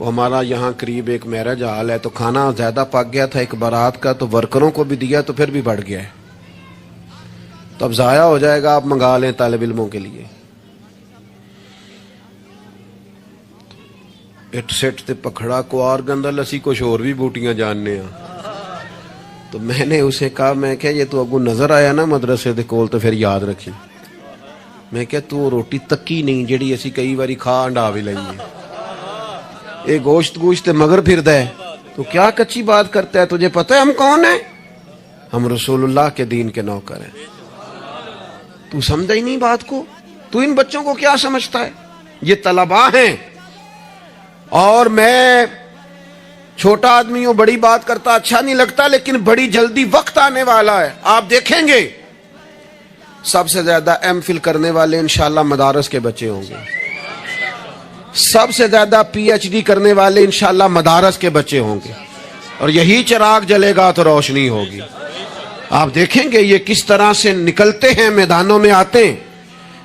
وہ ہمارا یہاں قریب ایک میرج ہال ہے، تو کھانا زیادہ پک گیا تھا ایک بارات کا، تو ورکروں کو بھی دیا تو پھر بھی بڑھ گیا ہے، تو اب ضائع ہو جائے گا، آپ منگا لیں طالب علموں کے لیے۔ اٹ سٹ تے پکھڑا کوار گندل اسی کچھ اور بھی بوٹیاں جاننے ہیں۔ تو میں نے اسے کہا، میں کہ یہ تو اگو نظر آیا نا مدرسے دے کول تو پھر یاد رکھی۔ میں کہ تو روٹی تکی نہیں جڑی اسی کئی باری کھا انڈا بھی لئیے، اے گوشت مگر پھر دے، تو کیا کچی بات کرتا ہے؟ تجھے پتہ ہے ہم کون ہیں؟ ہم رسول اللہ کے دین کے نوکر ہیں۔ تو سمجھا ہی نہیں بات کو؟ تو ان بچوں کو کیا سمجھتا ہے؟ یہ طلباء ہیں، اور میں چھوٹا آدمی ہوں، بڑی بات کرتا اچھا نہیں لگتا، لیکن بڑی جلدی وقت آنے والا ہے، آپ دیکھیں گے سب سے زیادہ ایم فل کرنے والے انشاءاللہ مدارس کے بچے ہوں گے، سب سے زیادہ پی ایچ ڈی کرنے والے انشاءاللہ مدارس کے بچے ہوں گے، اور یہی چراغ جلے گا تو روشنی ہوگی۔ آپ دیکھیں گے یہ کس طرح سے نکلتے ہیں، میدانوں میں آتے ہیں۔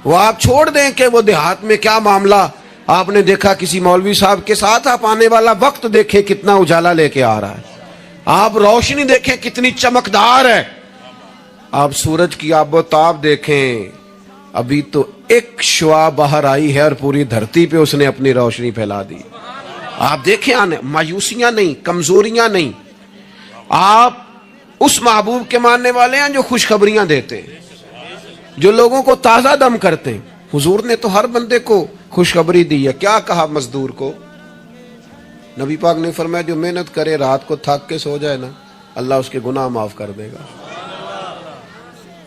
وہ آپ چھوڑ دیں کہ وہ دیہات میں کیا معاملہ، آپ نے دیکھا کسی مولوی صاحب کے ساتھ، آپ آنے والا وقت دیکھیں کتنا اجالا لے کے آ رہا ہے، آپ روشنی دیکھیں کتنی چمکدار ہے، آپ سورج کی آب و تاب دیکھیں، ابھی تو ایک شعاع باہر آئی ہے اور پوری دھرتی پہ اس نے اپنی روشنی پھیلا دی۔ آپ دیکھیں، آنے مایوسیاں نہیں، کمزوریاں نہیں، آپ اس محبوب کے ماننے والے ہیں جو خوشخبریاں دیتے ہیں، جو لوگوں کو تازہ دم کرتے ہیں۔ حضور نے تو ہر بندے کو خوشخبری دی ہے۔ کیا کہا مزدور کو؟ نبی پاک نے فرمایا جو محنت کرے رات کو تھک کے سو جائے نا، اللہ اس کے گناہ معاف کر دے گا۔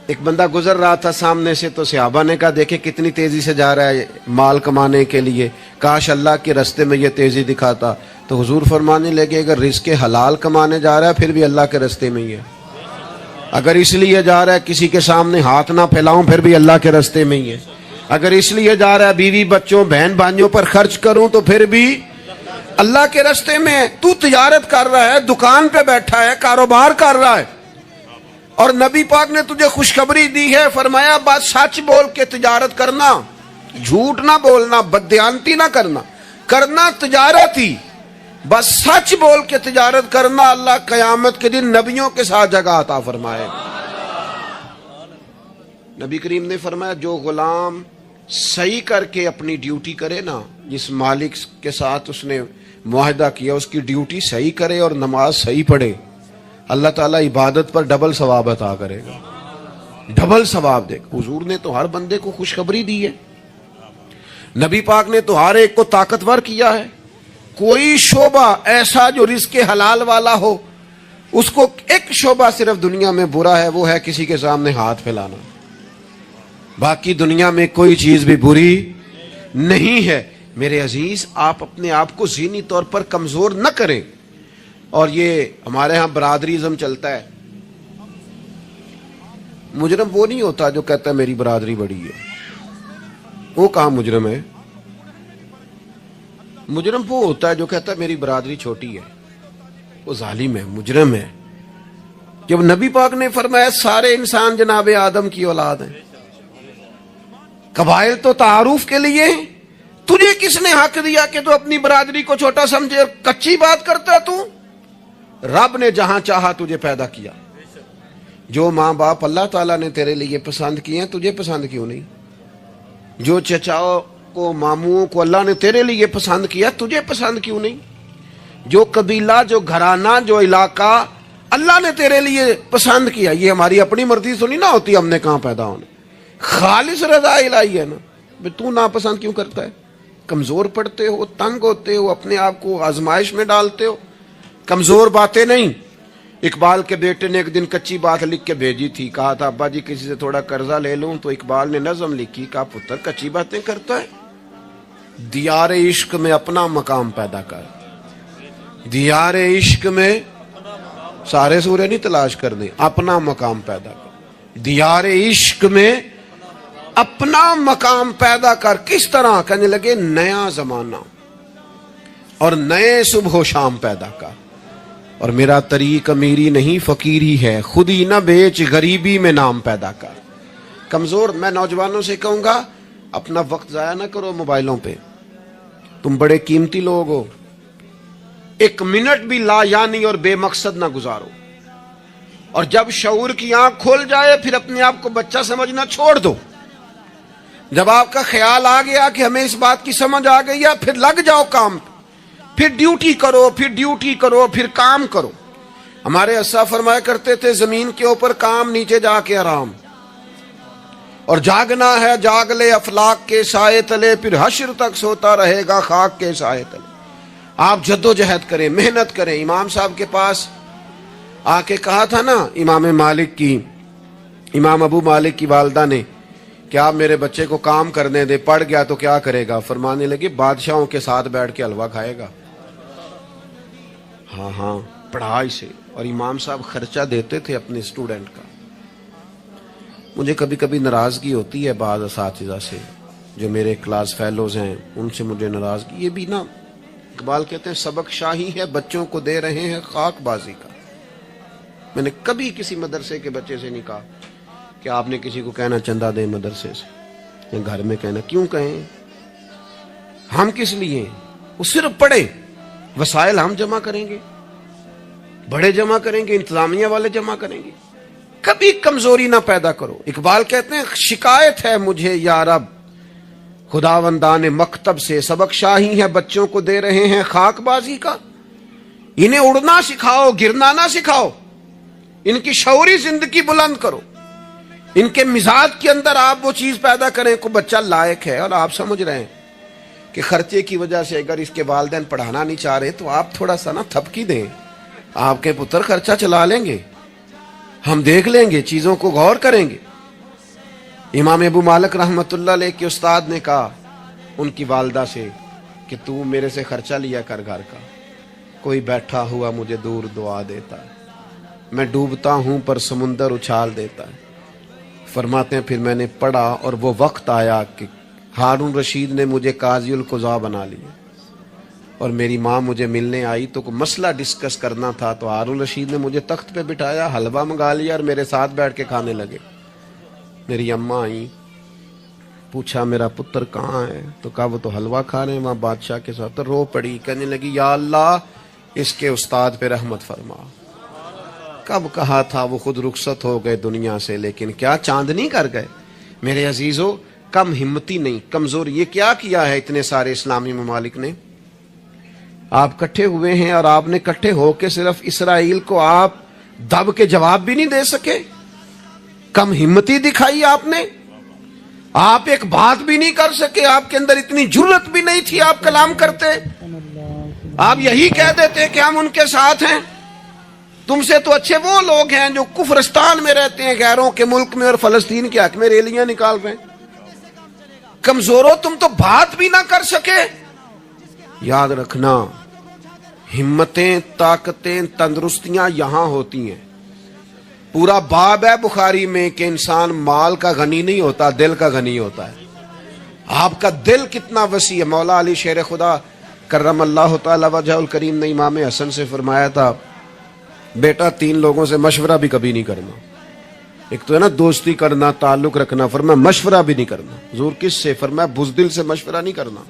ایک بندہ گزر رہا تھا سامنے سے، تو صحابہ نے کہا دیکھیں کتنی تیزی سے جا رہا ہے مال کمانے کے لیے، کاش اللہ کے رستے میں یہ تیزی دکھاتا۔ تو حضور فرمانے لگے اگر رزق حلال کمانے جا رہا ہے پھر بھی اللہ کے رستے میں ہی ہے، اگر اس لیے جا رہا ہے کسی کے سامنے ہاتھ نہ پھیلاؤں پھر بھی اللہ کے رستے میں ہی ہے، اگر اس لیے جا رہا ہے بیوی بچوں بہن بھائیوں پر خرچ کروں تو پھر بھی اللہ کے رستے میں ہے۔ تو تجارت کر رہا ہے، دکان پہ بیٹھا ہے، کاروبار کر رہا ہے، اور نبی پاک نے تجھے خوشخبری دی ہے، فرمایا بات سچ بول کے تجارت کرنا، جھوٹ نہ بولنا، بددیانتی نہ کرنا، کرنا تجارت ہی، بس سچ بول کے تجارت کرنا، اللہ قیامت کے دن نبیوں کے ساتھ جگہ عطا فرمائے گا۔ نبی کریم نے فرمایا جو غلام صحیح کر کے اپنی ڈیوٹی کرے نا، جس مالک کے ساتھ اس نے معاہدہ کیا اس کی ڈیوٹی صحیح کرے اور نماز صحیح پڑھے، اللہ تعالیٰ عبادت پر ڈبل ثواب عطا کرے گا، ڈبل ثواب دے گا۔ حضور نے تو ہر بندے کو خوشخبری دی ہے، نبی پاک نے تو ہر ایک کو طاقتور کیا ہے۔ کوئی شعبہ ایسا جو رزق حلال والا ہو، اس کو ایک شعبہ صرف دنیا میں برا ہے، وہ ہے کسی کے سامنے ہاتھ پھیلانا، باقی دنیا میں کوئی چیز بھی بری نہیں ہے۔ میرے عزیز، آپ اپنے آپ کو ذہنی طور پر کمزور نہ کریں، اور یہ ہمارے ہاں برادریزم چلتا ہے، مجرم وہ نہیں ہوتا جو کہتا ہے میری برادری بڑی ہے، وہ کہاں مجرم ہے؟ مجرم وہ ہوتا ہے جو کہتا ہے میری برادری چھوٹی ہے، وہ ظالم ہے، مجرم ہے۔ جب نبی پاک نے فرمایا سارے انسان جناب آدم کی اولاد ہیں، قبائل تو تعارف کے لیے ہیں، تجھے کس نے حق دیا کہ تو اپنی برادری کو چھوٹا سمجھے؟ کچی بات کرتا ہے تو؟ رب نے جہاں چاہا تجھے پیدا کیا، جو ماں باپ اللہ تعالیٰ نے تیرے لیے پسند کیے ہیں تجھے پسند کیوں نہیں؟ جو چچاؤں کو ماموں کو اللہ نے تیرے لیے پسند کیا تجھے پسند کیوں نہیں؟ جو قبیلہ، جو گھرانہ، جو علاقہ اللہ نے تیرے لیے پسند کیا، یہ ہماری اپنی مرضی سنی نہ ہوتی، ہم نے کہاں پیدا ہونا، خالص رضا الہی ہے نا۔ تو ناپسند کیوں کرتا ہے؟ کمزور پڑتے ہو، تنگ ہوتے ہو، اپنے آپ کو آزمائش میں ڈالتے ہو، کمزور باتیں نہیں۔ اقبال کے بیٹے نے ایک دن کچی بات لکھ کے بھیجی تھی، کہا تھا ابا جی کسی سے تھوڑا قرضہ لے لوں، تو اقبال نے نظم لکھی، کہا پتر کچی باتیں کرتا ہے، دیار عشق میں اپنا مقام پیدا کر، دیار عشق میں سارے سورے نہیں تلاش کرنے، اپنا مقام پیدا کر، دیار عشق میں اپنا مقام پیدا کر۔ کس طرح؟ کہنے لگے نیا زمانہ اور نئے صبح و شام پیدا کر، اور میرا طریق امیری نہیں فقیری ہے، خود ہی نہ بیچ غریبی میں نام پیدا کر۔ کمزور، میں نوجوانوں سے کہوں گا اپنا وقت ضائع نہ کرو موبائلوں پہ، تم بڑے قیمتی لوگ ہو، ایک منٹ بھی لا یعنی اور بے مقصد نہ گزارو. اور جب شعور کی آنکھ کھول جائے پھر اپنے آپ کو بچہ سمجھنا چھوڑ دو. جب آپ کا خیال آ گیا کہ ہمیں اس بات کی سمجھ آ گئی ہے پھر لگ جاؤ کام پہ. پھر ڈیوٹی کرو، پھر ڈیوٹی کرو، پھر کام کرو. ہمارے اسا فرمایا کرتے تھے زمین کے اوپر کام، نیچے جا کے آرام. اور جاگنا ہے جاگ لے افلاک کے سائے تلے، پھر حشر تک سوتا رہے گا خاک کے سائے تلے. آپ جد و جہد کریں، محنت کریں. امام صاحب کے پاس آ کے کہا تھا نا امام ابو مالک کی والدہ نے کہ آپ میرے بچے کو کام کرنے دے، پڑھ گیا تو کیا کرے گا؟ فرمانے لگی بادشاہوں کے ساتھ بیٹھ کے حلوہ کھائے گا. ہاں پڑھا اسے. اور امام صاحب خرچہ دیتے تھے اپنے اسٹوڈنٹ کا. مجھے کبھی کبھی ناراضگی ہوتی ہے بعض اساتذہ سے جو میرے کلاس فیلوز ہیں، ان سے مجھے ناراضگی. یہ بھی نا اقبال کہتے ہیں سبق شاہی ہے بچوں کو دے رہے ہیں خاک بازی کا. میں نے کبھی کسی مدرسے کے بچے سے نہیں کہا کہ آپ نے کسی کو کہنا چندہ دیں مدرسے سے یا گھر میں کہنا. کیوں کہیں؟ ہم کس لیے؟ وہ صرف پڑھے. وسائل ہم جمع کریں گے، بڑے جمع کریں گے، انتظامیہ والے جمع کریں گے. کبھی کمزوری نہ پیدا کرو. اقبال کہتے ہیں شکایت ہے مجھے یا رب خداوندان مکتب سے، سبق شاہی ہے بچوں کو دے رہے ہیں خاک بازی کا. انہیں اڑنا سکھاؤ، گرنا نہ سکھاؤ. ان کی شعوری زندگی بلند کرو. ان کے مزاج کے اندر آپ وہ چیز پیدا کریں کو بچہ لائق ہے. اور آپ سمجھ رہے ہیں کہ خرچے کی وجہ سے اگر اس کے والدین پڑھانا نہیں چاہ رہے تو آپ تھوڑا سا نا تھپکی دیں. آپ کے پتر خرچہ چلا لیں گے، ہم دیکھ لیں گے، چیزوں کو غور کریں گے. امام ابو مالک رحمت اللہ علیہ کے استاد نے کہا ان کی والدہ سے کہ تو میرے سے خرچہ لیا کر گھر کا. کوئی بیٹھا ہوا مجھے دور دعا دیتا ہے، میں ڈوبتا ہوں پر سمندر اچھال دیتا ہے. فرماتے ہیں پھر میں نے پڑھا اور وہ وقت آیا کہ ہارون رشید نے مجھے قاضی القضاء بنا لیا اور میری ماں مجھے ملنے آئی تو کوئی مسئلہ ڈسکس کرنا تھا تو ہارون رشید نے مجھے تخت پہ بٹھایا، حلوہ منگا لیا اور میرے ساتھ بیٹھ کے کھانے لگے. میری اماں آئی، پوچھا میرا پتر کہاں ہے؟ تو کہا وہ تو حلوہ کھا رہے ہیں وہاں بادشاہ کے ساتھ. تو رو پڑی، کہنے لگی یا اللہ اس کے استاد پہ رحمت فرما. کب کہا تھا وہ خود رخصت ہو گئے دنیا سے، لیکن کیا چاندنی کر گئے. میرے عزیزو کم ہمتی نہیں، کمزوری. یہ کیا کیا ہے اتنے سارے اسلامی ممالک نے؟ آپ کٹھے ہوئے ہیں اور آپ نے کٹھے ہو کے صرف اسرائیل کو آپ دب کے جواب بھی نہیں دے سکے. کم ہمتی دکھائی آپ نے. آپ ایک بات بھی نہیں کر سکے. آپ کے اندر اتنی جرت بھی نہیں تھی آپ کلام کرتے. آپ یہی کہہ دیتے کہ ہم ان کے ساتھ ہیں. تم سے تو اچھے وہ لوگ ہیں جو کفرستان میں رہتے ہیں، غیروں کے ملک میں، اور فلسطین کے حق میں ریلیاں نکال رہے ہیں. کمزوروں تم تو بات بھی نہ کر سکے. یاد رکھنا ہمتیں، طاقتیں، تندرستیاں یہاں ہوتی ہیں. پورا باب ہے بخاری میں کہ انسان مال کا غنی نہیں ہوتا، دل کا غنی ہوتا ہے. آپ کا دل کتنا وسیع ہے. مولا علی شیر خدا کرم اللہ تعالی وجہ الکریم نے امام حسن سے فرمایا تھا بیٹا 3 لوگوں سے مشورہ بھی کبھی نہیں کرنا. ایک تو ہے نا دوستی کرنا، تعلق رکھنا. فرمایا مشورہ بھی نہیں کرنا. حضور کس سے؟ فرمایا بزدل سے مشورہ نہیں کرنا،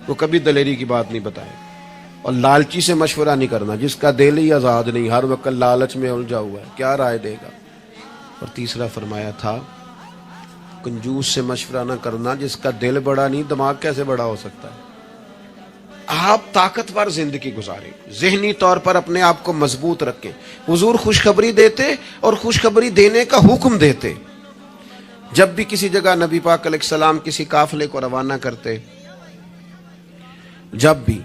وہ کبھی دلیری کی بات نہیں بتائے. اور لالچی سے مشورہ نہیں کرنا، جس کا دل ہی آزاد نہیں، ہر وقت لالچ میں الجھا ہوا ہے، کیا رائے دے گا. اور تیسرا فرمایا تھا کنجوس سے مشورہ نہ کرنا، جس کا دل بڑا نہیں دماغ کیسے بڑا ہو سکتا ہے. آپ طاقتور زندگی گزاریں، ذہنی طور پر اپنے آپ کو مضبوط رکھیں. حضور خوشخبری دیتے اور خوشخبری دینے کا حکم دیتے. جب بھی کسی جگہ نبی پاک علیہ السلام کسی قافلے کو روانہ کرتے، جب بھی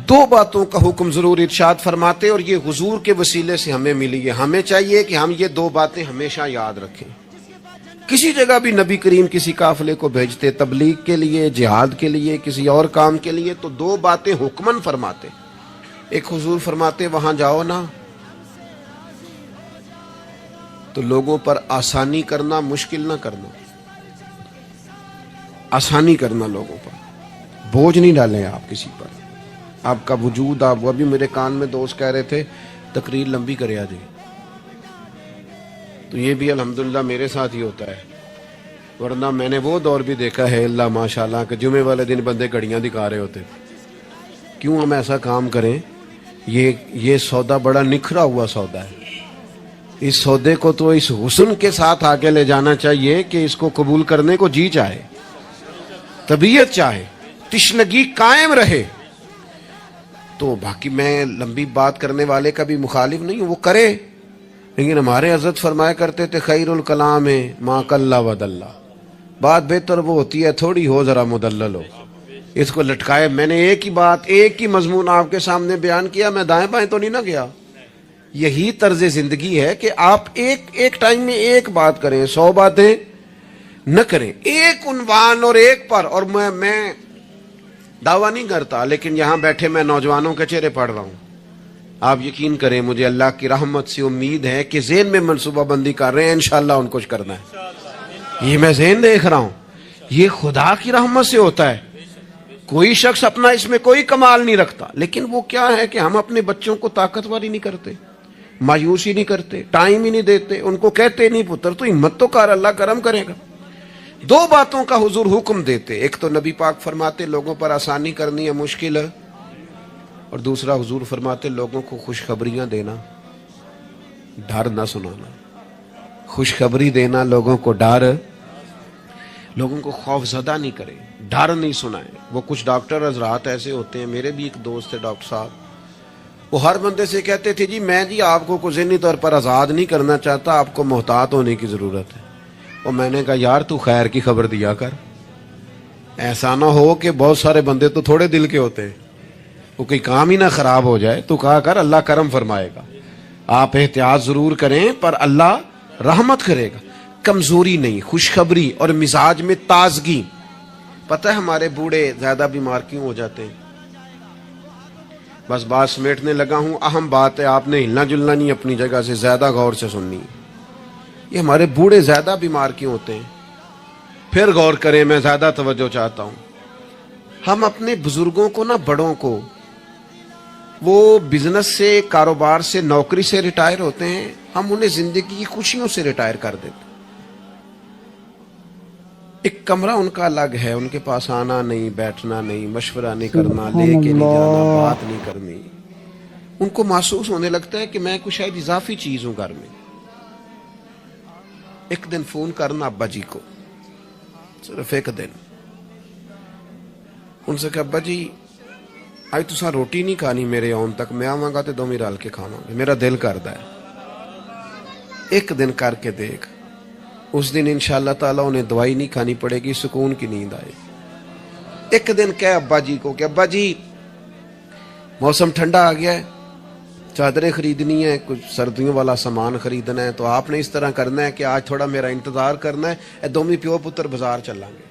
2 باتوں کا حکم ضرور ارشاد فرماتے، اور یہ حضور کے وسیلے سے ہمیں ملی ہے. ہمیں چاہیے کہ ہم یہ 2 باتیں ہمیشہ یاد رکھیں. کسی جگہ بھی نبی کریم کسی قافلے کو بھیجتے تبلیغ کے لیے، جہاد کے لیے، کسی اور کام کے لیے، تو 2 باتیں حکمن فرماتے. ایک حضور فرماتے وہاں جاؤ نا تو لوگوں پر آسانی کرنا، مشکل نہ کرنا. آسانی کرنا لوگوں پر، بوجھ نہیں ڈالیں آپ کسی پر. آپ کا وجود، آپ وہ بھی میرے کان میں دوست کہہ رہے تھے تقریر لمبی کرے آ جائے. تو یہ بھی الحمدللہ میرے ساتھ ہی ہوتا ہے، ورنہ میں نے وہ دور بھی دیکھا ہے اللہ ماشاءاللہ کہ جمعے والے دن بندے گھڑیاں دکھا رہے ہوتے. کیوں ہم ایسا کام کریں؟ یہ سودا بڑا نکھرا ہوا سودا ہے. اس سودے کو تو اس حسن کے ساتھ آگے لے جانا چاہیے کہ اس کو قبول کرنے کو جی چاہے, طبیعت چاہے, تشنگی قائم رہے. تو باقی میں لمبی بات کرنے والے کا بھی مخالف نہیں ہوں, وہ کرے, لیکن ہمارے حضرت فرمایا کرتے تھے خیر الکلام ما قل ودل, بات بہتر وہ ہوتی ہے تھوڑی ہو ذرا مدلل ہو. اس کو لٹکائے. میں نے ایک ہی بات, ایک ہی مضمون آپ کے سامنے بیان کیا, میں دائیں بائیں تو نہیں نہ گیا. یہی طرز زندگی ہے کہ آپ ایک ٹائم میں ایک بات کریں, 100 باتیں نہ کریں, ایک عنوان اور ایک پر. اور میں دعویٰ نہیں کرتا, لیکن یہاں بیٹھے میں نوجوانوں کے چہرے پڑھ رہا ہوں. آپ یقین کریں, مجھے اللہ کی رحمت سے امید ہے کہ ذہن میں منصوبہ بندی کر رہے ہیں, انشاءاللہ ان کو کرنا ہے. یہ میں ذہن دیکھ رہا ہوں, یہ خدا کی رحمت سے ہوتا ہے. کوئی شخص اپنا اس میں کوئی کمال نہیں رکھتا, لیکن وہ کیا ہے کہ ہم اپنے بچوں کو طاقتور ہی نہیں کرتے, مایوس ہی نہیں کرتے, ٹائم ہی نہیں دیتے, ان کو کہتے نہیں پتر تو ہمت تو کر, اللہ کرم کرے گا. 2 باتوں کا حضور حکم دیتے, ایک تو نبی پاک فرماتے لوگوں پر آسانی کرنی ہے مشکل ہے, اور دوسرا حضور فرماتے لوگوں کو خوشخبریاں دینا, ڈر نہ سنانا. خوشخبری دینا لوگوں کو, ڈر, لوگوں کو خوف زدہ نہیں کرے, ڈر نہیں سنائے. وہ کچھ ڈاکٹر حضرات ایسے ہوتے ہیں, میرے بھی ایک دوست ہے ڈاکٹر صاحب, وہ ہر بندے سے کہتے تھے جی آپ کو ذہنی طور پر آزاد نہیں کرنا چاہتا, آپ کو محتاط ہونے کی ضرورت ہے. اور میں نے کہا یار تو خیر کی خبر دیا کر, ایسا نہ ہو کہ بہت سارے بندے تو تھوڑے دل کے ہوتے ہیں, وہ کوئی کام ہی نہ خراب ہو جائے. تو کہا کر اللہ کرم فرمائے گا. آپ احتیاط ضرور کریں پر اللہ رحمت کرے گا. کمزوری نہیں, خوشخبری اور مزاج میں تازگی. پتہ ہے ہمارے بوڑھے زیادہ بیمار کیوں ہو جاتے ہیں؟ بس بات سمیٹنے لگا ہوں, اہم بات ہے, آپ نے ہلنا جلنا نہیں, اپنی جگہ سے زیادہ غور سے سننی. یہ ہمارے بوڑھے زیادہ بیمار کیوں ہوتے ہیں؟ پھر غور کریں, میں زیادہ توجہ چاہتا ہوں. ہم اپنے بزرگوں کو نا, بڑوں کو, وہ بزنس سے, کاروبار سے, نوکری سے ریٹائر ہوتے ہیں, ہم انہیں زندگی کی خوشیوں سے ریٹائر کر دیتے. ایک کمرہ ان کا الگ ہے, ان کے پاس آنا نہیں, بیٹھنا نہیں, مشورہ نہیں کرنا, لے کے نہیں جانا, بات نہیں کرنی. ان کو محسوس ہونے لگتا ہے کہ میں کچھ شاید اضافی چیز ہوں گھر میں. ایک دن فون کرنا ابا جی کو, صرف ایک دن, ان سے کہ ابا جی آج تساں روٹی نہیں کھانی میرے آن تک, میں آواں گا تو دومی رل کے کھاواں گے, میرا دل کردا ہے. ایک دن کر کے دیکھ, اس دن انشاءاللہ تعالیٰ انہیں دوائی نہیں کھانی پڑے گی, سکون کی نیند آئے. ایک دن کہہ ابا جی کو کہ ابا جی موسم ٹھنڈا آ گیا ہے, چادریں خریدنی ہے, کچھ سردیوں والا سامان خریدنا ہے, تو آپ نے اس طرح کرنا ہے کہ آج تھوڑا میرا انتظار کرنا ہے, اے دومی پیو پتر بازار چلیں گے.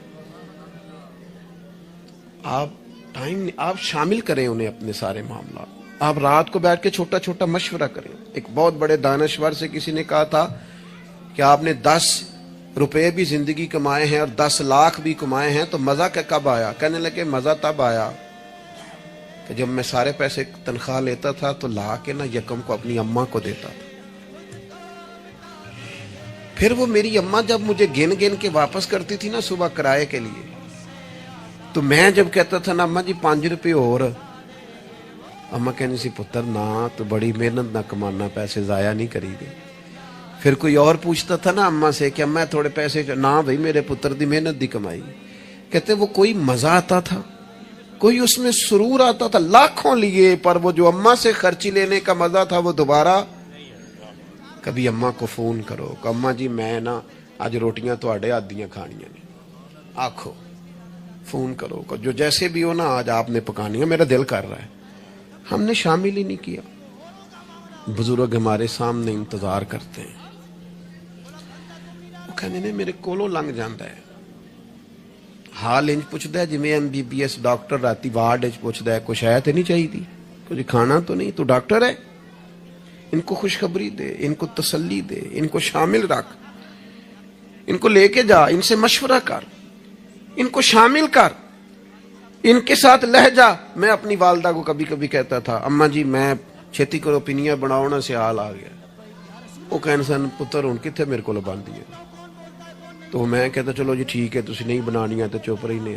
آپ شامل کریں انہیں اپنے سارے معاملات. آپ رات کو بیٹھ کے چھوٹا چھوٹا مشورہ کریں. ایک بہت بڑے دانشور سے کسی نے کہا تھا کہ آپ نے 10 روپے بھی زندگی کمائے ہیں اور 10 لاکھ بھی کمائے ہیں, تو مزہ کب آیا؟ کہنے لگے مزہ تب آیا کہ جب میں سارے پیسے تنخواہ لیتا تھا تو لا کے نا یکم کو اپنی اماں کو دیتا تھا. پھر وہ میری اماں جب مجھے گن گن کے واپس کرتی تھی نا صبح کرائے کے لیے, تو میں جب کہتا تھا نا اماں جی 5 روپے اور, اماں کہنی سی پتر نہ تو بڑی محنت نہ کمانا, پیسے ضائع نہیں کری دے. پھر کوئی اور پوچھتا تھا نا اماں سے کہ اماں تھوڑے پیسے, نہ بھائی میرے پتر دی محنت دی کمائی. کہتے وہ کوئی مزہ آتا تھا, کوئی اس میں سرور آتا تھا, لاکھوں لیے, پر وہ جو اماں سے خرچی لینے کا مزہ تھا وہ دوبارہ. کبھی اماں کو فون کرو کہ اماں جی میں نا آج روٹیاں تواڈے آدیاں کھانیاں نے, آکھو, فون کرو جو جیسے بھی ہو نا آج آپ نے پکانی ہے, میرا دل کر رہا ہے. ہم نے شامل ہی نہیں کیا. بزرگ ہمارے سامنے انتظار کرتے ہیں, وہ کہنے نے میرے کولوں لنگ جاندہ ہے, حال انج پوچھتا ہے جویں MBBS ڈاکٹر راتی وارڈ اچ پوچھتا ہے کچھ ہے تو نہیں چاہیے, کچھ کھانا تو نہیں, تو ڈاکٹر ہے. ان کو خوشخبری دے, ان کو تسلی دے, ان کو شامل رکھ, ان کو لے کے جا, ان سے مشورہ کر, ان کو شامل کر, ان کے ساتھ لہ جا. میں اپنی والدہ کو کبھی کبھی کہتا تھا اماں جی میں چھتی کرو پینیاں بناؤنا سے حال آ گیا. وہ کہنے سن پتر ہن کتھے میرے کو باندھی ہے, تو میں کہتا چلو جی ٹھیک ہے تسی نہیں بنانیاں تو چپ رہنے.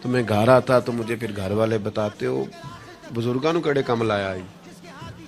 تو میں گھر آتا تو مجھے پھر گھر والے بتاتے ہو ਬਜ਼ੁਰਗਾਂ ਨੂੰ ਕਿਹੜੇ ਕੰਮ ਲਾਇਆ ਜੀ।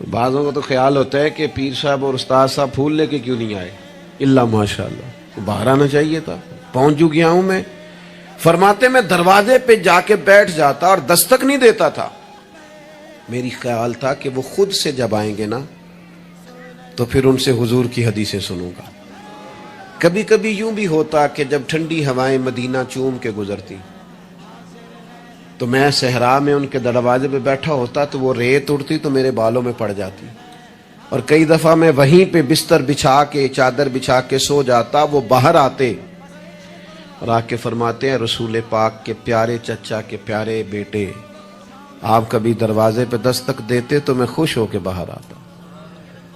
بعضوں کو تو خیال ہوتا ہے کہ پیر صاحب اور استاد صاحب پھول لے کے کیوں نہیں آئے، اللہ ماشاءاللہ باہر آنا چاہیے تھا، پہنچ جو گیا ہوں میں۔ فرماتے میں دروازے پہ جا کے بیٹھ جاتا اور دستک نہیں دیتا تھا، میری خیال تھا کہ وہ خود سے جب آئیں گے نا تو پھر ان سے حضور کی حدیثیں سنوں گا۔ کبھی کبھی یوں بھی ہوتا کہ جب ٹھنڈی ہوائیں مدینہ چوم کے گزرتی تو میں صحرا میں ان کے دروازے پہ بیٹھا ہوتا تو وہ ریت اڑتی تو میرے بالوں میں پڑ جاتی، اور کئی دفعہ میں وہیں پہ بستر بچھا کے چادر بچھا کے سو جاتا، وہ باہر آتے اور آ کے فرماتے ہیں رسول پاک کے پیارے چچا کے پیارے بیٹے، آپ کبھی دروازے پہ دستک دیتے تو میں خوش ہو کے باہر آتا،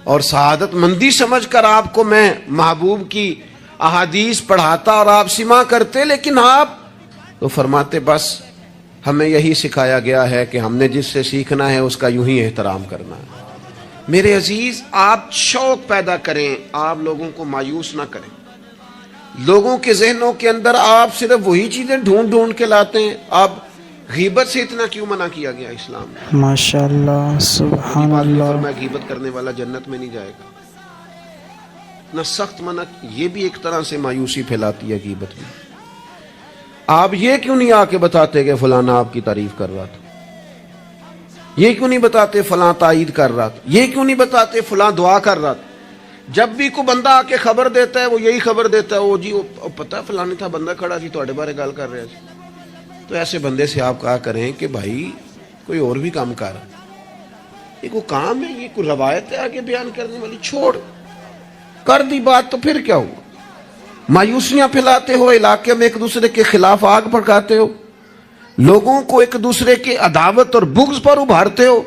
اور سعادت مندی سمجھ کر آپ کو میں محبوب کی احادیث پڑھاتا اور آپ سماع کرتے، لیکن آپ تو فرماتے بس ہمیں یہی سکھایا گیا ہے کہ ہم نے جس سے سیکھنا ہے اس کا یوں ہی احترام کرنا ہے۔ میرے عزیز، آپ شوق پیدا کریں، آپ لوگوں کو مایوس نہ کریں، لوگوں کے ذہنوں کے اندر آپ صرف وہی چیزیں ڈھونڈ ڈھونڈ کے لاتے ہیں۔ آپ غیبت سے اتنا کیوں منع کیا گیا اسلام میں؟ ماشاءاللہ، سبحان اللہ۔ میں غیبت کرنے والا جنت میں نہیں جائے گا، اتنا سخت منع، یہ بھی ایک طرح سے مایوسی پھیلاتی ہے غیبت بھی۔ آپ یہ کیوں نہیں آ کے بتاتے کہ فلانا آپ کی تعریف کر رہا تھا، یہ کیوں نہیں بتاتے فلاں تائید کر رہا تھا، یہ کیوں نہیں بتاتے فلاں دعا کر رہا تھا؟ جب بھی کوئی بندہ آ کے خبر دیتا ہے وہ یہی خبر دیتا ہے، وہ جی وہ پتہ ہے فلانے تھا بندہ کھڑا جی تواڈے بارے گل کر رہا سی۔ تو ایسے بندے سے آپ کہا کریں کہ بھائی کوئی اور بھی کام کر، یہ کوئی کام ہے، یہ کوئی روایت ہے آگے بیان کرنے والی، چھوڑ کر دی بات تو پھر کیا ہوا؟ مایوسیاں پھیلاتے ہو، علاقے میں ایک دوسرے کے خلاف آگ بھڑکاتے ہو، لوگوں کو ایک دوسرے کے عداوت اور بغض پر ابھارتے ہو،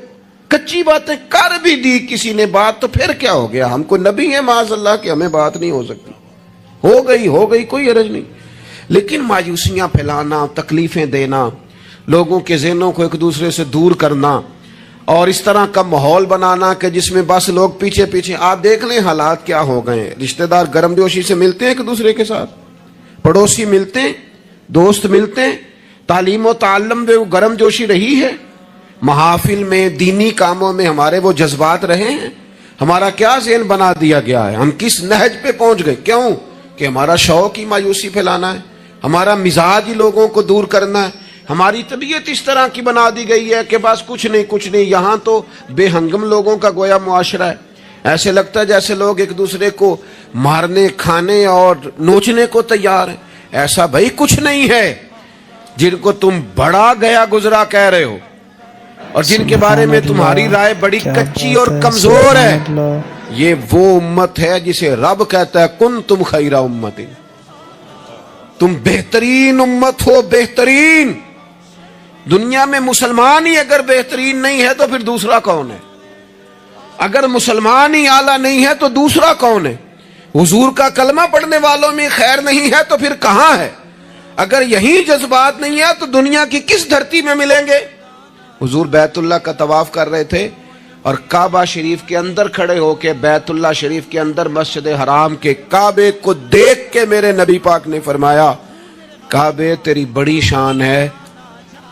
کچی باتیں کر بھی دی کسی نے بات تو پھر کیا ہو گیا؟ ہم کو نبی ہیں معاذ اللہ کہ ہمیں بات نہیں ہو سکتی، ہو گئی کوئی حرج نہیں۔ لیکن مایوسیاں پھیلانا، تکلیفیں دینا، لوگوں کے ذہنوں کو ایک دوسرے سے دور کرنا، اور اس طرح کا ماحول بنانا کہ جس میں بس لوگ پیچھے پیچھے، آپ دیکھ لیں حالات کیا ہو گئے ہیں۔ رشتہ دار گرم جوشی سے ملتے ہیں ایک دوسرے کے ساتھ، پڑوسی ملتے ہیں، دوست ملتے ہیں، تعلیم و تعلم میں وہ گرم جوشی رہی ہے، محافل میں دینی کاموں میں ہمارے وہ جذبات رہے ہیں؟ ہمارا کیا ذہن بنا دیا گیا ہے؟ ہم کس نہج پہ پہنچ گئے؟ کیوں کہ ہمارا شوق ہی مایوسی پھیلانا ہے، ہمارا مزاج ہی لوگوں کو دور کرنا ہے، ہماری طبیعت اس طرح کی بنا دی گئی ہے کہ بس کچھ نہیں۔ یہاں تو بے ہنگم لوگوں کا گویا معاشرہ ہے، ایسے لگتا ہے جیسے لوگ ایک دوسرے کو مارنے، کھانے اور نوچنے کو تیار ہیں۔ ایسا بھائی کچھ نہیں ہے، جن کو تم بڑا گیا گزرا کہہ رہے ہو اور جن کے بارے میں تمہاری رائے بڑی کچی اور کمزور ہے، یہ وہ امت ہے جسے رب کہتا ہے کنتم خیر امت، تم بہترین امت ہو، بہترین۔ دنیا میں مسلمان ہی اگر بہترین نہیں ہے تو پھر دوسرا کون ہے؟ اگر مسلمان ہی اعلیٰ نہیں ہے تو دوسرا کون ہے؟ حضور کا کلمہ پڑھنے والوں میں خیر نہیں ہے تو پھر کہاں ہے؟ اگر یہی جذبات نہیں ہے تو دنیا کی کس دھرتی میں ملیں گے؟ حضور بیت اللہ کا طواف کر رہے تھے اور کعبہ شریف کے اندر کھڑے ہو کے بیت اللہ شریف کے اندر مسجد حرام کے کعبے کو دیکھ کے میرے نبی پاک نے فرمایا کعبے تیری بڑی شان ہے،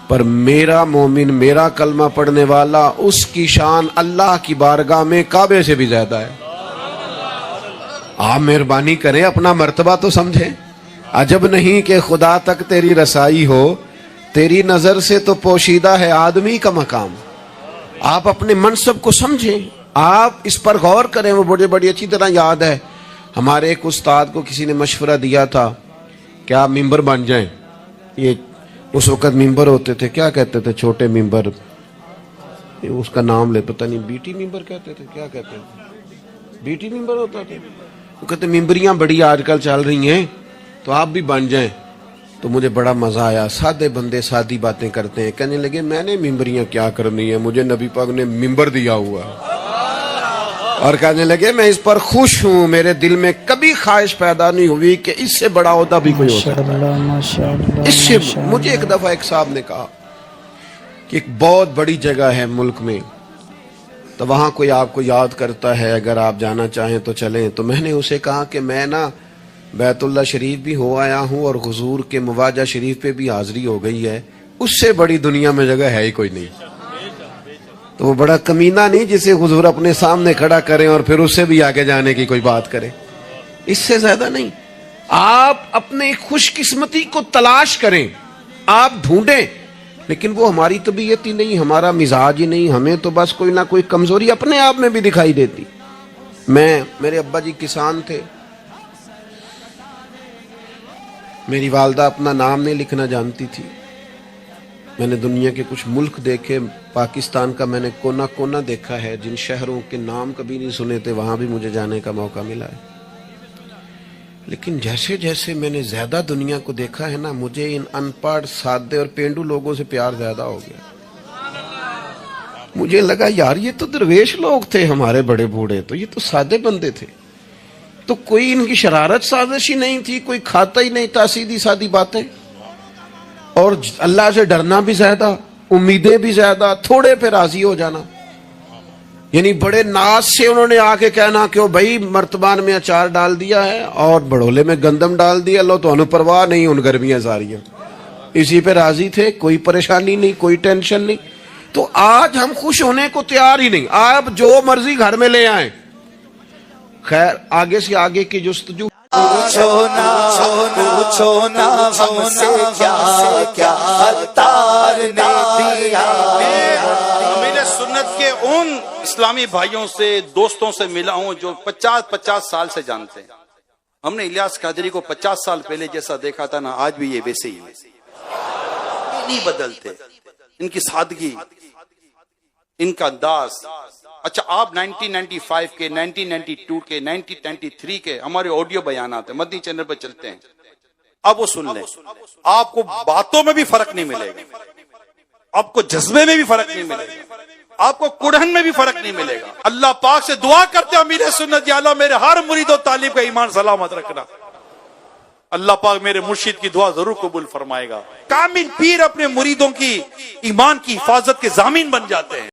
پر میرا مومن، میرا کلمہ پڑھنے والا، اس کی شان اللہ کی بارگاہ میں کعبے سے بھی زیادہ ہے۔ آپ مہربانی کریں اپنا مرتبہ تو سمجھیں۔ عجب نہیں کہ خدا تک تیری رسائی ہو، تیری نظر سے تو پوشیدہ ہے آدمی کا مقام۔ آپ اپنے منصب کو سمجھیں، آپ اس پر غور کریں۔ وہ بڑی اچھی طرح یاد ہے، ہمارے ایک استاد کو کسی نے مشورہ دیا تھا کہ آپ ممبر بن جائیں۔ یہ اس وقت ممبر ہوتے تھے، کیا کہتے تھے، چھوٹے ممبر، اس کا نام لے پتہ نہیں، بی ٹی ممبر کہتے تھے، کیا کہتے تھے، بی ٹی ممبر ہوتا تھا۔ وہ کہتے ممبریاں بڑی آج کل چل رہی ہیں تو آپ بھی بن جائیں۔ تو مجھے بڑا مزہ آیا، سادے بندے سادی باتیں کرتے ہیں۔ کہنے لگے میں نے ممبریاں کیا کرنی ہے، مجھے نبی پاک نے ممبر دیا ہوا ہے، اور کہنے لگے میں اس پر خوش ہوں، میرے دل میں کبھی خواہش پیدا نہیں ہوئی کہ اس سے بڑا عہدہ بھی کوئی ہو سکتا ہے۔ اس سے مجھے ایک دفعہ ایک صاحب نے کہا کہ ایک بہت بڑی جگہ ہے ملک میں، تو وہاں کوئی آپ کو یاد کرتا ہے، اگر آپ جانا چاہیں تو چلیں۔ تو میں نے اسے کہا کہ میں نا بیت اللہ شریف بھی ہو آیا ہوں اور حضور کے مواجہ شریف پہ بھی حاضری ہو گئی ہے، اس سے بڑی دنیا میں جگہ ہے ہی کوئی نہیں۔ تو وہ بڑا کمینہ نہیں جسے حضور اپنے سامنے کھڑا کریں اور پھر اس سے بھی آگے جانے کی کوئی بات کریں. اس سے زیادہ نہیں. آپ اپنے خوش قسمتی کو تلاش کریں, آپ ڈھونڈیں, لیکن وہ ہماری طبیعت ہی نہیں, ہمارا مزاج ہی نہیں. ہمیں تو بس کوئی نہ کوئی کمزوری اپنے آپ میں بھی دکھائی دیتی. میرے ابا جی کسان تھے, میری والدہ اپنا نام نہیں لکھنا جانتی تھی. میں نے دنیا کے کچھ ملک دیکھے, پاکستان کا میں نے کونا کونا دیکھا ہے, جن شہروں کے نام کبھی نہیں سنے تھے وہاں بھی مجھے جانے کا موقع ملا ہے. لیکن جیسے جیسے میں نے زیادہ دنیا کو دیکھا ہے نا, مجھے ان ان پڑھ, سادے اور پینڈو لوگوں سے پیار زیادہ ہو گیا. مجھے لگا یار یہ تو درویش لوگ تھے ہمارے بڑے بوڑھے, تو یہ تو سادے بندے تھے. تو کوئی ان کی شرارت سازش ہی نہیں تھی, کوئی کھاتا ہی نہیں تھا, سیدھی سادی باتیں. اور اللہ سے ڈرنا بھی زیادہ, امیدیں بھی زیادہ, تھوڑے پہ راضی ہو جانا. یعنی بڑے ناز سے انہوں نے آ کے کہنا کہ بھائی مرتبان میں اچار ڈال دیا ہے اور بڑولے میں گندم ڈال دیا, لو تو انہوں پرواہ نہیں, ان گرمیاں ساری ہیں, اسی پہ راضی تھے, کوئی پریشانی نہیں, کوئی ٹینشن نہیں. تو آج ہم خوش ہونے کو تیار ہی نہیں. آپ جو مرضی گھر میں لے آئیں. خیر, آگے سے آگے کی جستجو. پوچھو نا ہم سے کیا کیا عطار نے دیا. امیر سنت کے ان اسلامی بھائیوں سے, دوستوں سے ملا ہوں جو 50 سال سے جانتے ہیں. ہم نے الیاس قادری کو 50 سال پہلے جیسا دیکھا تھا نا, آج بھی یہ ویسے ہی نہیں بدلتے. ان کی سادگی, ان کا انداز. اچھا, آپ 1995 کے, 1992 کے, 1993 کے ہمارے آڈیو بیانات ہیں, مدنی چینل پہ چلتے ہیں, اب وہ سن لیں. آپ کو باتوں میں بھی فرق نہیں ملے گا, آپ کو جذبے میں بھی فرق نہیں ملے گا, آپ کو کڑھن میں بھی فرق نہیں ملے گا. اللہ پاک سے دعا کرتے ہیں امیر سنت, یا اللہ میرے ہر مرید و طالب کا ایمان سلامت رکھنا. اللہ پاک میرے مرشد کی دعا ضرور قبول فرمائے گا. کامل پیر اپنے مریدوں کی ایمان کی حفاظت کے ضامن بن جاتے ہیں.